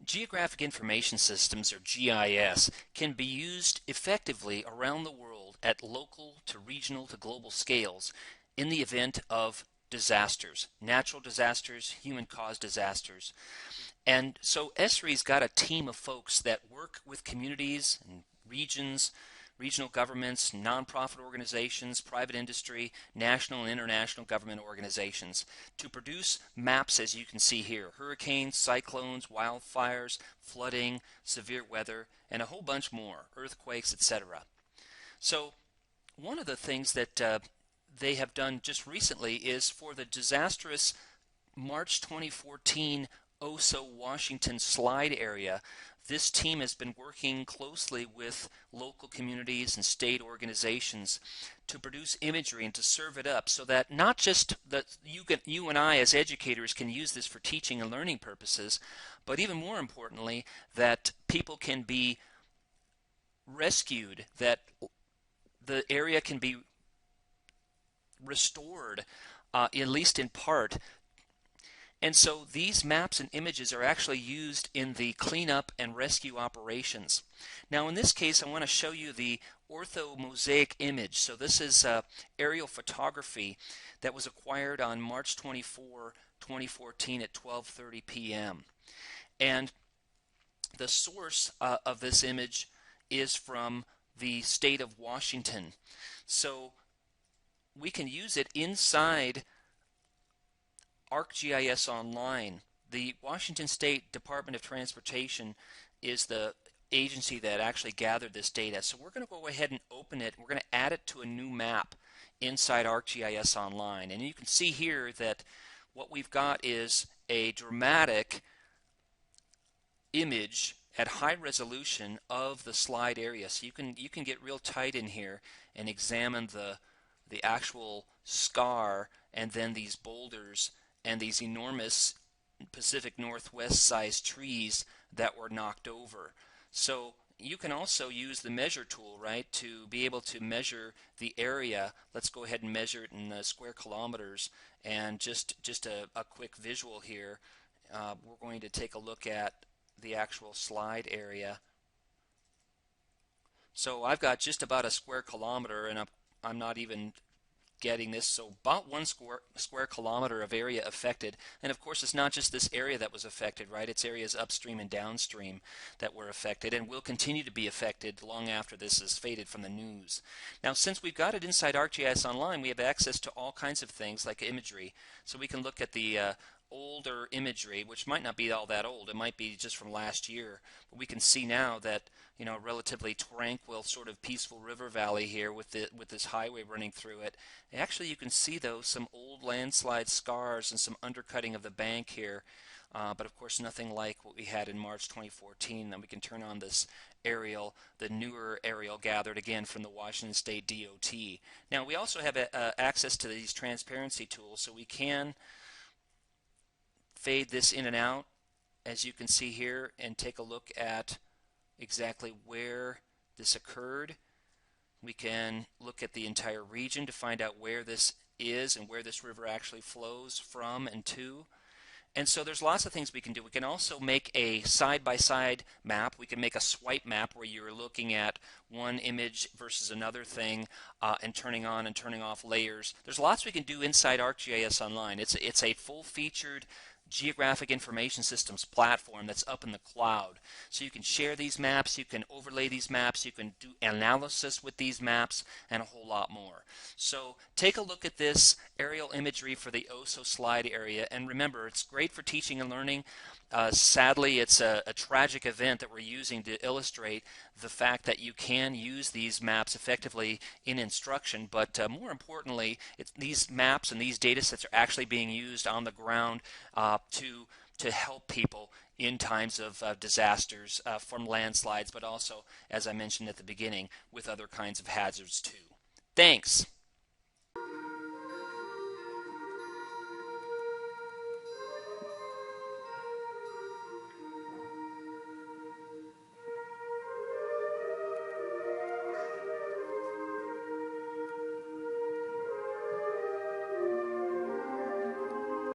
Geographic Information Systems, or GIS, can be used effectively around the world at local to regional to global scales in the event of disasters, natural disasters, human-caused disasters. And so Esri's got a team of folks that work with communities and regions, regional governments, nonprofit organizations, private industry, national and international government organizations to produce maps as you can see here: hurricanes, cyclones, wildfires, flooding, severe weather, and a whole bunch more, earthquakes, etc. So one of the things that they have done just recently is for the disastrous March 2014 Oso, Washington slide area. This team has been working closely with local communities and state organizations to produce imagery and to serve it up so that not just that you and I as educators can use this for teaching and learning purposes, but even more importantly, that people can be rescued, that the area can be restored, at least in part. And so these maps and images are actually used in the cleanup and rescue operations. Now in this case I want to show you the orthomosaic image. So this is aerial photography that was acquired on March 24, 2014 at 12:30 p.m. And the source of this image is from the state of Washington. So we can use it inside ArcGIS Online. The Washington State Department of Transportation is the agency that actually gathered this data. So we're going to go ahead and open it. We're going to add it to a new map inside ArcGIS Online. And you can see here that what we've got is a dramatic image at high resolution of the slide area. So you can get real tight in here and examine the actual scar and then these boulders and these enormous Pacific Northwest sized trees that were knocked over. So you can also use the measure tool, right, to be able to measure the area. Let's go ahead and measure it in square kilometers. And just a quick visual here. We're going to take a look at the actual slide area. So I've got just about a square kilometer, and I'm not even getting this, so about 1 square kilometer of area affected. And of course it's not just this area that was affected, right? It's areas upstream and downstream that were affected and will continue to be affected long after this is faded from the news. Now since we've got it inside ArcGIS Online, we have access to all kinds of things like imagery. So we can look at the older imagery, which might not be all that old. It might be just from last year. But we can see now that, you know, a relatively tranquil, sort of peaceful river valley here with this highway running through it. Actually, you can see, though, some old landslide scars and some undercutting of the bank here. But of course, nothing like what we had in March 2014. Then we can turn on this aerial, the newer aerial gathered again from the Washington State DOT. Now, we also have access to these transparency tools, so we can fade this in and out, as you can see here, and take a look at exactly where this occurred. We can look at the entire region to find out where this is and where this river actually flows from and to. And so there's lots of things we can do. We can also make a side-by-side map. We can make a swipe map where you're looking at one image versus another thing and turning on and turning off layers. There's lots we can do inside ArcGIS Online. It's a full-featured geographic information systems platform that's up in the cloud. So you can share these maps, you can overlay these maps, you can do analysis with these maps, and a whole lot more. So take a look at this aerial imagery for the Oso slide area, and remember, it's great for teaching and learning. Sadly, it's a tragic event that we're using to illustrate the fact that you can use these maps effectively in instruction, but more importantly, these maps and these data sets are actually being used on the ground to help people in times of disasters from landslides, but also, as I mentioned at the beginning, with other kinds of hazards too. Thanks.